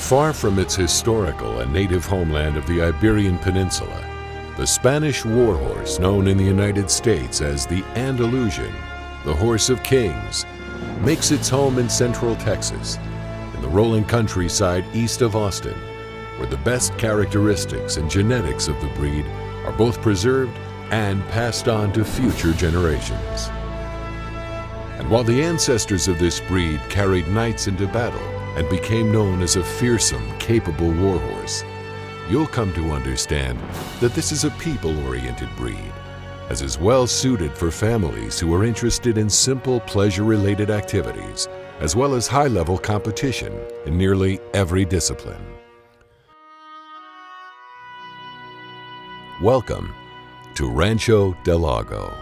Far from its historical and native homeland of the Iberian Peninsula, the Spanish warhorse, known in the United States as the Andalusian, the Horse of Kings, makes its home in central Texas, in the rolling countryside east of Austin, where the best characteristics and genetics of the breed are both preserved and passed on to future generations. And while the ancestors of this breed carried knights into battle and became known as a fearsome, capable warhorse, you'll come to understand that this is a people-oriented breed, as is well suited for families who are interested in simple pleasure-related activities, as well as high-level competition in nearly every discipline. Welcome to Rancho Del Lago.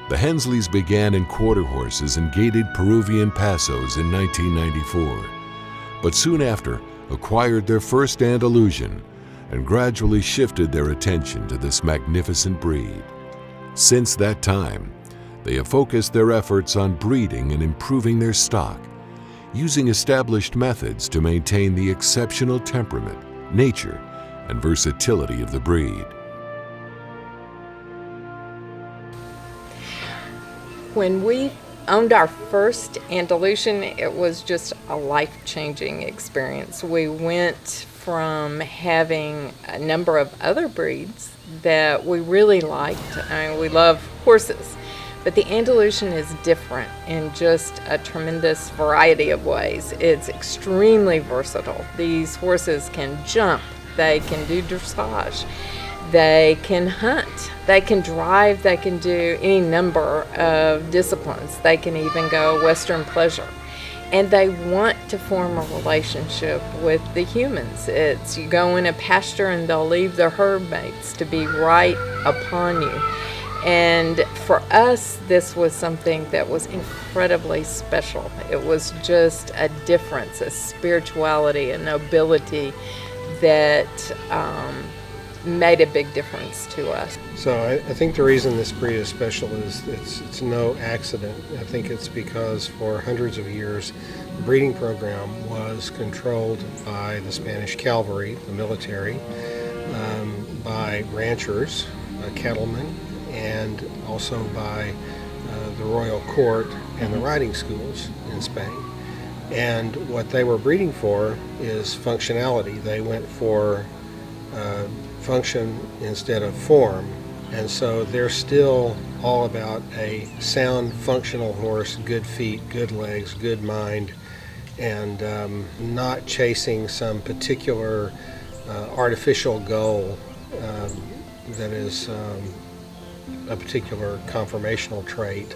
The Hensleys began in quarter horses and gated Peruvian pasos in 1994, but soon after acquired their first Andalusian and gradually shifted their attention to this magnificent breed. Since that time, they have focused their efforts on breeding and improving their stock, using established methods to maintain the exceptional temperament, nature, and versatility of the breed. When we owned our first Andalusian, it was just a life-changing experience. We went from having a number of other breeds that we really liked. I mean, we love horses, but the Andalusian is different in just a tremendous variety of ways. It's extremely versatile. These horses can jump, they can do dressage, they can hunt, they can drive, they can do any number of disciplines. They can even go Western pleasure. And they want to form a relationship with the humans. It's you go in a pasture and they'll leave their herd mates to be right upon you. And for us, this was something that was incredibly special. It was just a difference, a spirituality, a nobility that made a big difference to us. So I think the reason this breed is special is it's no accident. I think it's because for hundreds of years the breeding program was controlled by the Spanish cavalry, the military, by ranchers, cattlemen, and also by the royal court and the riding schools in Spain. And what they were breeding for is functionality. They went for function instead of form, and so they're still all about a sound, functional horse, good feet, good legs, good mind, and not chasing some particular artificial goal that is a particular conformational trait,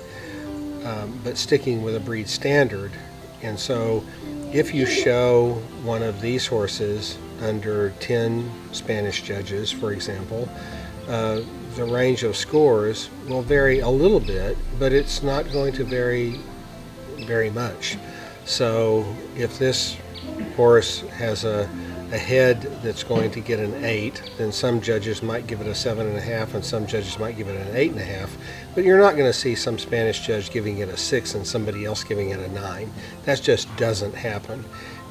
but sticking with a breed standard. And so if you show one of these horses under 10 Spanish judges, for example, the range of scores will vary a little bit, but it's not going to vary very much. So if this horse has a head that's going to get an 8, then some judges might give it a 7.5 and some judges might give it an 8.5, but you're not going to see some Spanish judge giving it a 6 and somebody else giving it a 9. That just doesn't happen.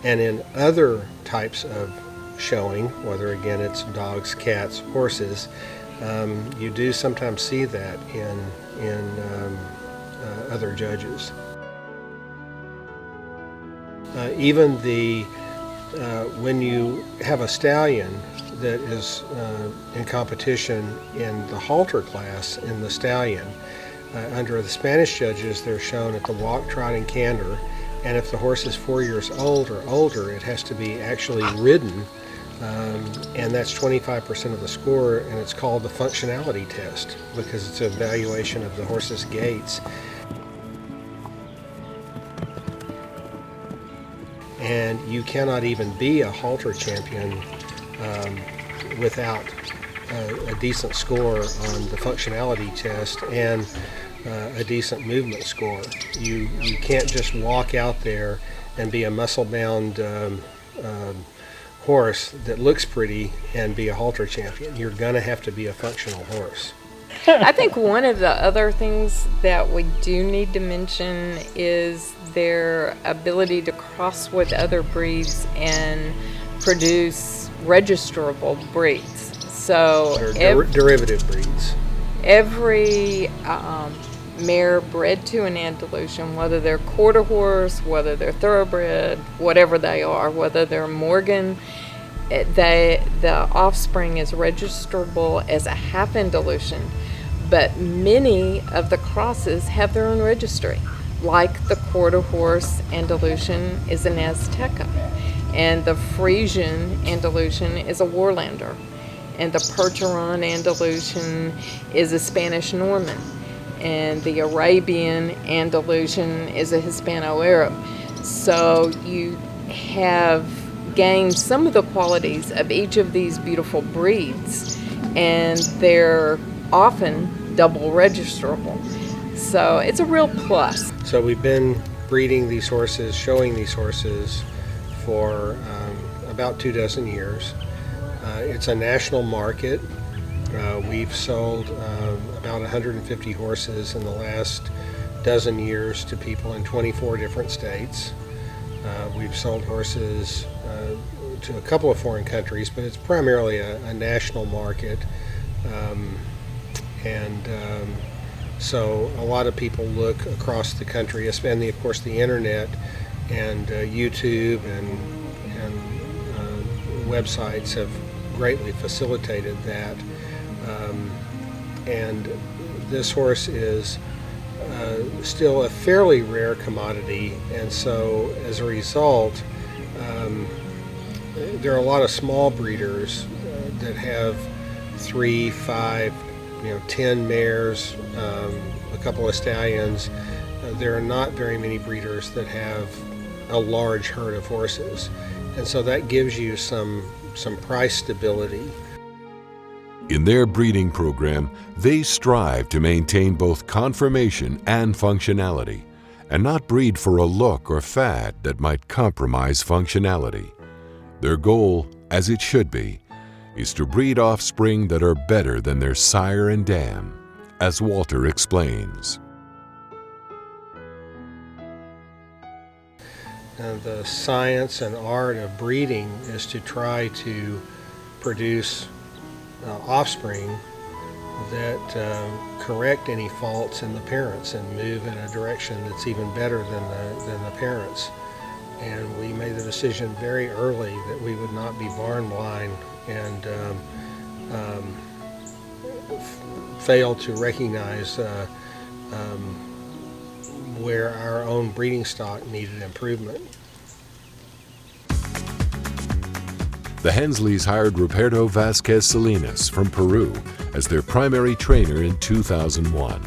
And in other types of showing, whether again it's dogs, cats, horses, you do sometimes see that in other judges. Even when you have a stallion that is in competition in the halter class in the stallion, under the Spanish judges they're shown at the walk, trot, and canter, and if the horse is 4 years old or older, it has to be actually ridden, and that's 25% of the score, and it's called the functionality test because it's an evaluation of the horse's gaits. And you cannot even be a halter champion without a decent score on the functionality test and a decent movement score. You can't just walk out there and be a muscle-bound horse that looks pretty and be a halter champion. You're going to have to be a functional horse. I think one of the other things that we do need to mention is their ability to cross with other breeds and produce registerable breeds. So Derivative breeds. every mare bred to an Andalusian, whether they're quarter horse, whether they're thoroughbred, whatever they are, whether they're Morgan, the offspring is registerable as a half Andalusian, but many of the crosses have their own registry. Like the quarter horse Andalusian is an Azteca, and the Frisian Andalusian is a Warlander, and the Percheron Andalusian is a Spanish Norman, and the Arabian Andalusian is a Hispano-Arab. So you have gained some of the qualities of each of these beautiful breeds, and they're often double registerable. So it's a real plus. So we've been breeding these horses, showing these horses for about 24 years. It's a national market. We've sold about 150 horses in the last dozen years to people in 24 different states. We've sold horses to a couple of foreign countries, but it's primarily a national market. So a lot of people look across the country, and of course the internet and YouTube and websites have greatly facilitated that. And this horse is still a fairly rare commodity, and so as a result, there are a lot of small breeders that have 3, 5, 10 mares, a couple of stallions. There are not very many breeders that have a large herd of horses, and so that gives you some price stability. In their breeding program, they strive to maintain both conformation and functionality, and not breed for a look or fad that might compromise functionality. Their goal, as it should be, is to breed offspring that are better than their sire and dam, as Walter explains. The science and art of breeding is to try to produce offspring that correct any faults in the parents and move in a direction that's even better than the parents. And we made the decision very early that we would not be barn blind and fail to recognize where our own breeding stock needed improvement. The Hensleys hired Ruperto Vasquez Salinas from Peru as their primary trainer in 2001.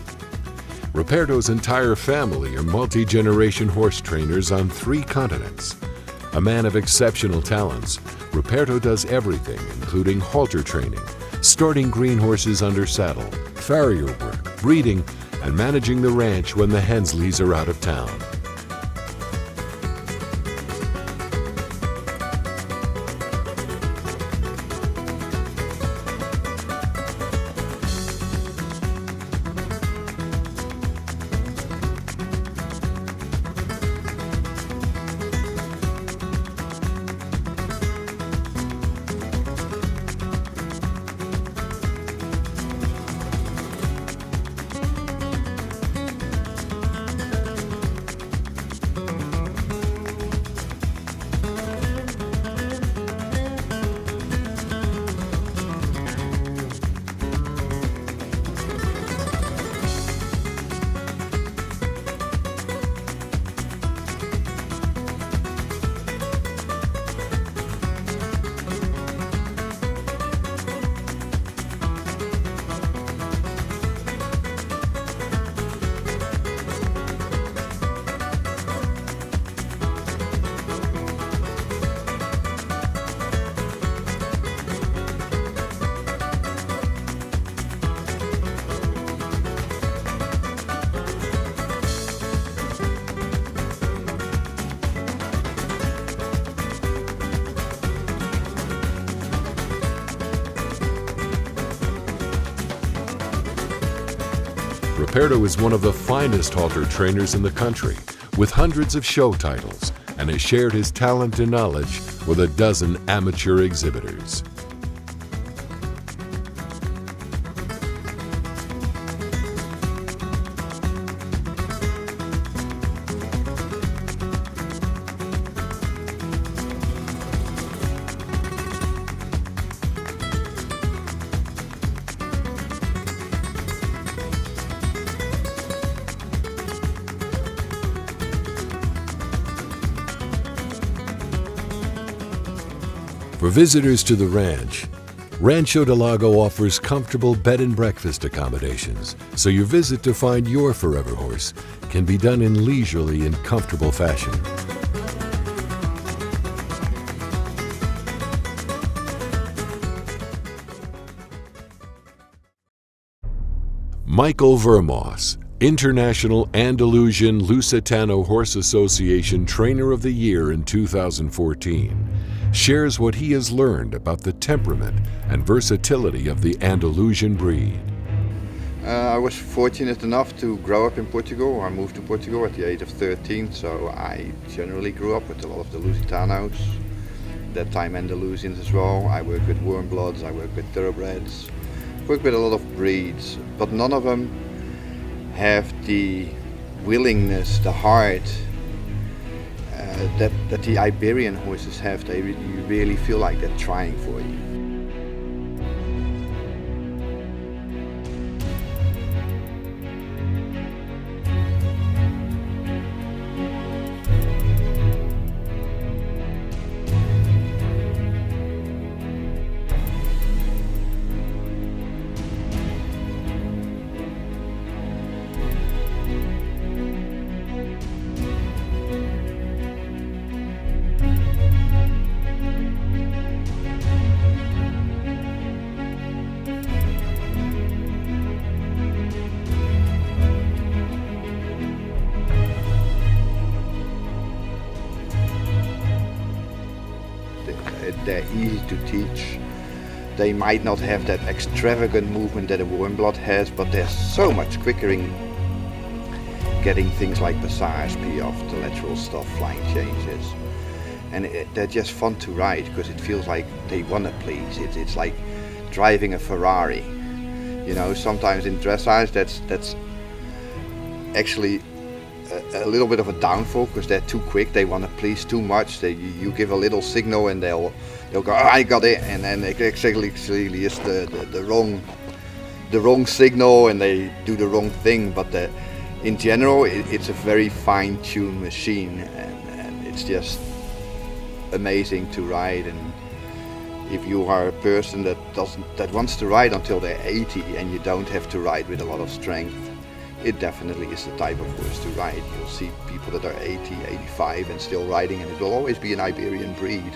Ruperto's entire family are multi-generation horse trainers on 3 continents. A man of exceptional talents, Ruperto does everything, including halter training, starting green horses under saddle, farrier work, breeding, and managing the ranch when the Hensleys are out of town. Alberto is one of the finest halter trainers in the country, with hundreds of show titles, and has shared his talent and knowledge with a dozen amateur exhibitors. For visitors to the ranch, Rancho Del Lago offers comfortable bed and breakfast accommodations, so your visit to find your forever horse can be done in leisurely and comfortable fashion. Michael Vermoss, International Andalusian Lusitano Horse Association Trainer of the Year in 2014, shares what he has learned about the temperament and versatility of the Andalusian breed. I was fortunate enough to grow up in Portugal. I moved to Portugal at the age of 13, so I generally grew up with a lot of the Lusitanos, that time Andalusians as well. I worked with warm bloods, I worked with thoroughbreds, worked with a lot of breeds, but none of them have the willingness, the heart that the Iberian horses have. You really feel like they're trying for you. They're easy to teach. They might not have that extravagant movement that a warm blood has, but they're so much quicker in getting things like passage, piaffe, the lateral stuff, flying changes. And they're just fun to ride because it feels like they want to please. It's like driving a Ferrari. You know, sometimes in dressage that's actually a little bit of a downfall because they're too quick. They want to please too much. You give a little signal and they'll go, oh, I got it, and then it actually is the wrong signal and they do the wrong thing. But in general, it's a very fine-tuned machine, and it's just amazing to ride. And if you are a person that wants to ride until they're 80 and you don't have to ride with a lot of strength, it definitely is the type of horse to ride. You'll see people that are 80, 85 and still riding, and it will always be an Iberian breed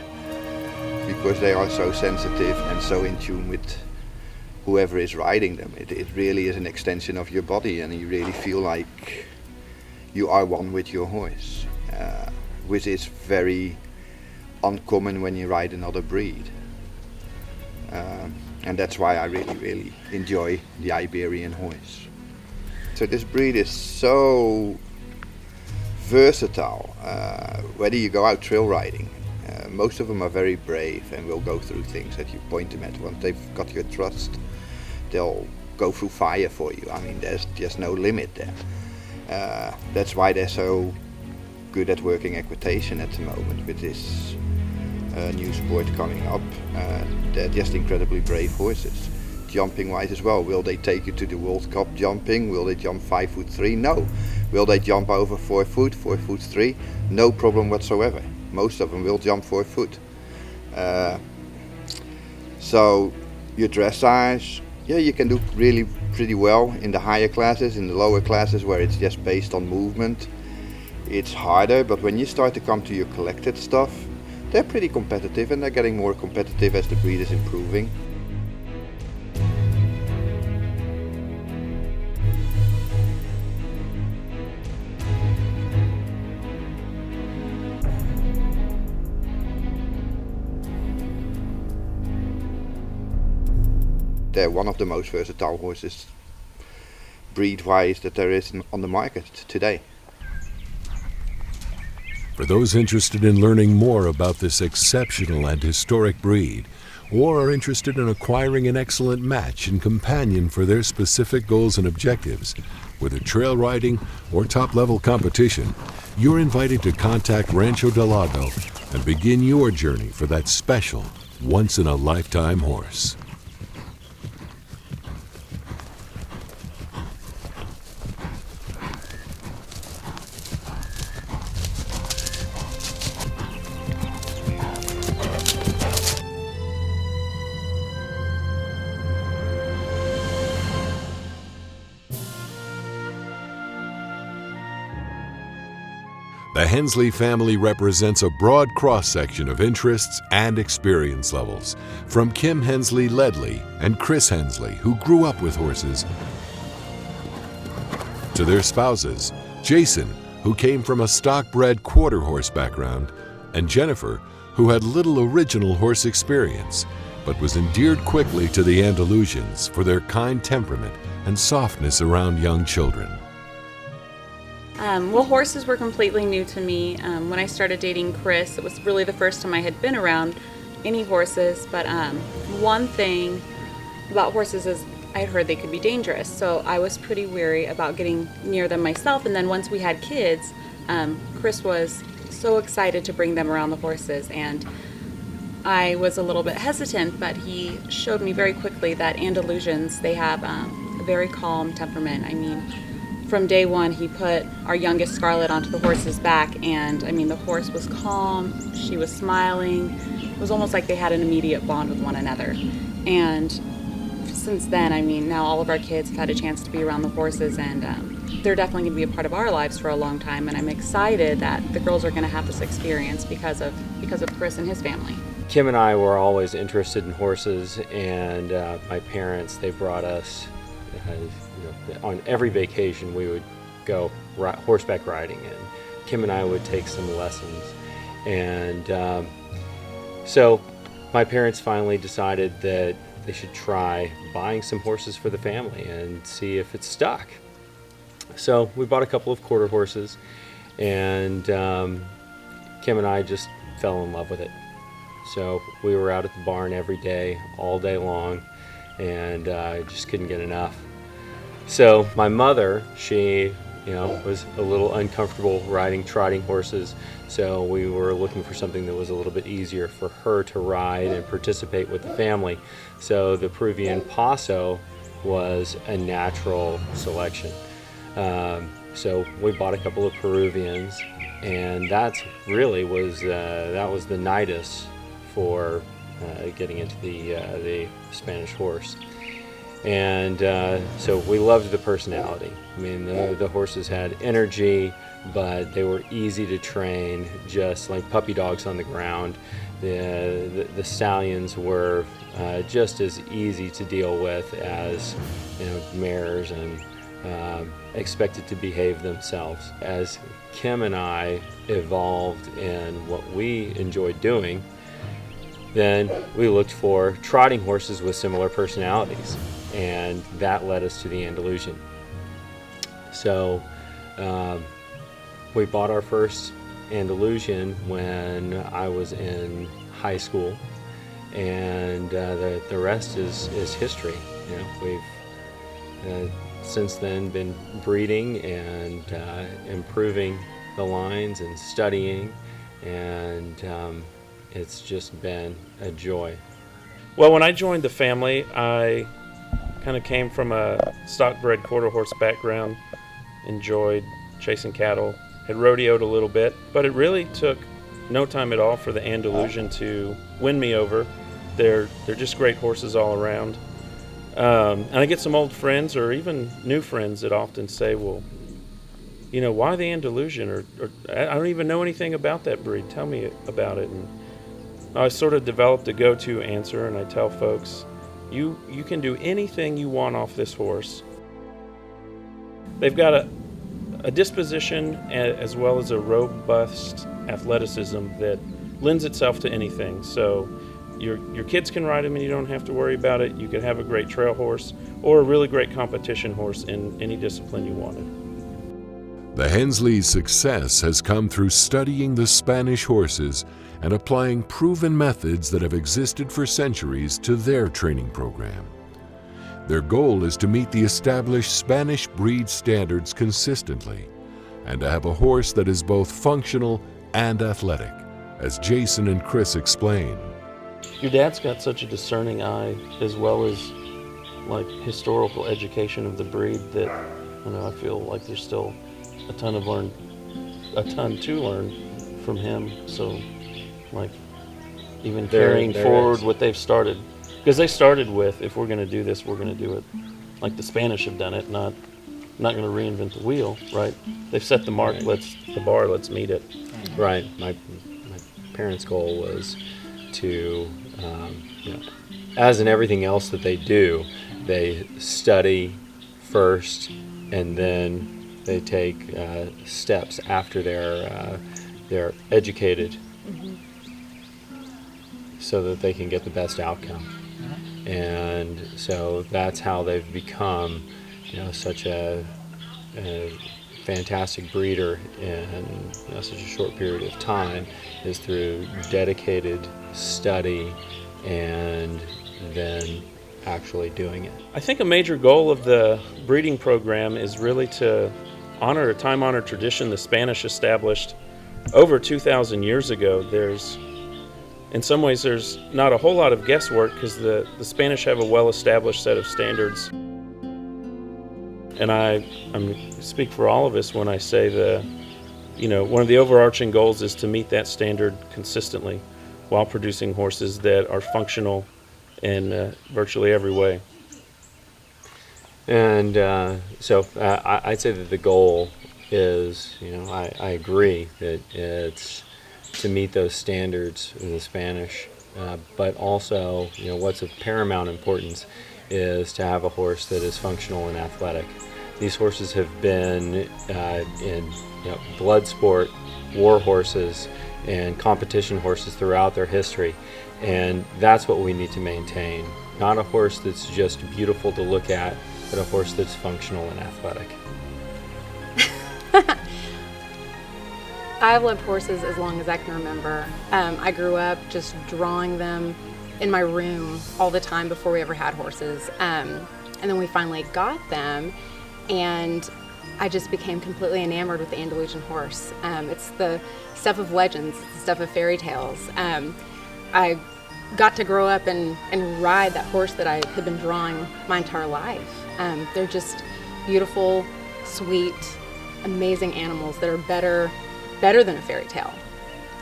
because they are so sensitive and so in tune with whoever is riding them. It really is an extension of your body, and you really feel like you are one with your horse, which is very uncommon when you ride another breed. And that's why I really enjoy the Iberian horse. So this breed is so versatile. Whether you go out trail riding, most of them are very brave and will go through things that you point them at. Once they've got your trust, they'll go through fire for you. I mean, there's just no limit there. That's why they're so good at working equitation at the moment with this new sport coming up. They're just incredibly brave horses. Jumping wise as well, will they take you to the World Cup jumping? Will they jump 5'3"? No. Will they jump over 4 foot, 4'3"? No problem whatsoever. Most of them will jump 4 foot. So your dressage, yeah, you can do really pretty well in the higher classes. In the lower classes where it's just based on movement, it's harder. But when you start to come to your collected stuff, they're pretty competitive, and they're getting more competitive as the breed is improving. They're one of the most versatile horses breed-wise that there is on the market today. For those interested in learning more about this exceptional and historic breed, or are interested in acquiring an excellent match and companion for their specific goals and objectives, whether trail riding or top-level competition, you're invited to contact Rancho Del Lago and begin your journey for that special, once-in-a-lifetime horse. The Henslee family represents a broad cross-section of interests and experience levels, from Kim Henslee Ledley and Chris Henslee, who grew up with horses, to their spouses, Jason, who came from a stock-bred quarter horse background, and Jennifer, who had little original horse experience, but was endeared quickly to the Andalusians for their kind temperament and softness around young children. Well, horses were completely new to me. When I started dating Chris, it was really the first time I had been around any horses, but one thing about horses is I had heard they could be dangerous, so I was pretty wary about getting near them myself. And then once we had kids, Chris was so excited to bring them around the horses, and I was a little bit hesitant, but he showed me very quickly that Andalusians, they have a very calm temperament. I mean, from day one, he put our youngest Scarlet onto the horse's back, and I mean, the horse was calm, she was smiling. It was almost like they had an immediate bond with one another. And since then, I mean, now all of our kids have had a chance to be around the horses, and they're definitely going to be a part of our lives for a long time. And I'm excited that the girls are going to have this experience because of Chris and his family. Kim and I were always interested in horses, and my parents, they brought us on every vacation. We would go horseback riding, and Kim and I would take some lessons. And so my parents finally decided that they should try buying some horses for the family and see if it stuck. So we bought a couple of quarter horses, and Kim and I just fell in love with it. So we were out at the barn every day, all day long, and I just couldn't get enough. So my mother, she was a little uncomfortable riding trotting horses, so we were looking for something that was a little bit easier for her to ride and participate with the family. So the Peruvian Paso was a natural selection. So we bought a couple of Peruvians, and that really was the nidus for getting into the Spanish horse. And so we loved the personality. I mean, the horses had energy, but they were easy to train, just like puppy dogs on the ground. The stallions were just as easy to deal with as mares, and expected to behave themselves. As Kim and I evolved in what we enjoyed doing, then we looked for trotting horses with similar personalities, and that led us to the Andalusian. So we bought our first Andalusian when I was in high school, and the rest is history. We've since then been breeding and improving the lines and studying, and it's just been a joy. Well, when I joined the family, I kind of came from a stock-bred quarter horse background, enjoyed chasing cattle, had rodeoed a little bit, but it really took no time at all for the Andalusian to win me over. They're just great horses all around. And I get some old friends or even new friends that often say, well, why the Andalusian? Or I don't even know anything about that breed. Tell me about it. And I sort of developed a go-to answer, and I tell folks, you can do anything you want off this horse. They've got a disposition as well as a robust athleticism that lends itself to anything. So your kids can ride them and you don't have to worry about it. You could have a great trail horse or a really great competition horse in any discipline you wanted. The Henslee's success has come through studying the Spanish horses and applying proven methods that have existed for centuries to their training program. Their goal is to meet the established Spanish breed standards consistently and to have a horse that is both functional and athletic, as Jason and Chris explain. Your dad's got such a discerning eye, as well as like historical education of the breed, that I feel like there's still a ton to learn from him. So like even carrying forward what they've started, because they started with, if we're going to do this, we're going to do it like the Spanish have done it, not going to reinvent the wheel, right? They've set the mark, let's meet it. Right. My parents' goal was to, as in everything else that they do, they study first and then they take steps after they're educated, so that they can get the best outcome. And so that's how they've become, such a fantastic breeder in such a short period of time, is through dedicated study and then actually doing it. I think a major goal of the breeding program is really to honor a time-honored tradition the Spanish established over 2,000 years ago. In some ways, there's not a whole lot of guesswork because the Spanish have a well-established set of standards. And I speak for all of us when I say one of the overarching goals is to meet that standard consistently while producing horses that are functional in virtually every way. And so I'd say that the goal is, I agree that it's to meet those standards in the Spanish, but also, what's of paramount importance is to have a horse that is functional and athletic. These horses have been in blood sport, war horses, and competition horses throughout their history, and that's what we need to maintain. Not a horse that's just beautiful to look at, but a horse that's functional and athletic. I've loved horses as long as I can remember. I grew up just drawing them in my room all the time before we ever had horses. And then we finally got them, and I just became completely enamored with the Andalusian horse. It's the stuff of legends, it's the stuff of fairy tales. I got to grow up and ride that horse that I had been drawing my entire life. They're just beautiful, sweet, amazing animals that are better than a fairy tale.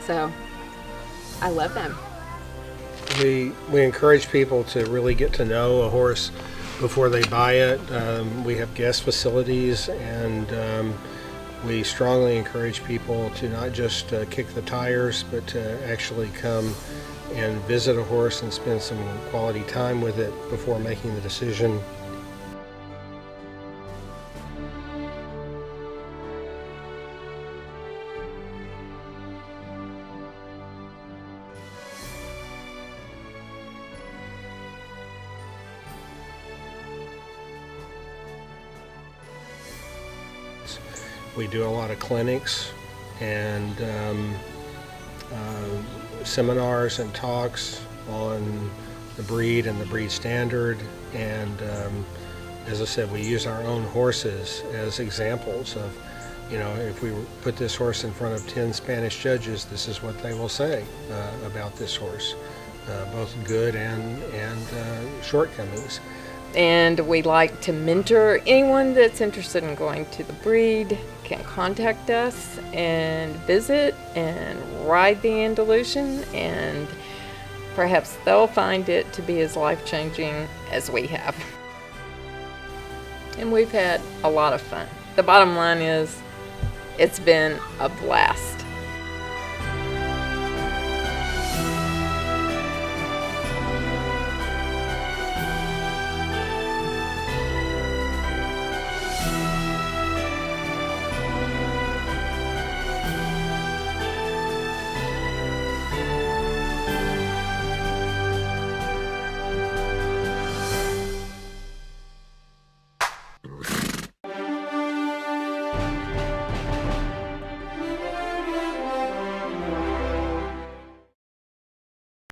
So I love them. We encourage people to really get to know a horse before they buy it. We have guest facilities, and we strongly encourage people to not just kick the tires, but to actually come and visit a horse and spend some quality time with it before making the decision. We do a lot of clinics and seminars and talks on the breed and the breed standard, and as I said, we use our own horses as examples of, if we put this horse in front of 10 Spanish judges, this is what they will say about this horse, both good and shortcomings. And we like to mentor anyone that's interested in going to the breed. Can contact us and visit and ride the Andalusian, and perhaps they'll find it to be as life-changing as we have. And we've had a lot of fun. The bottom line is, it's been a blast.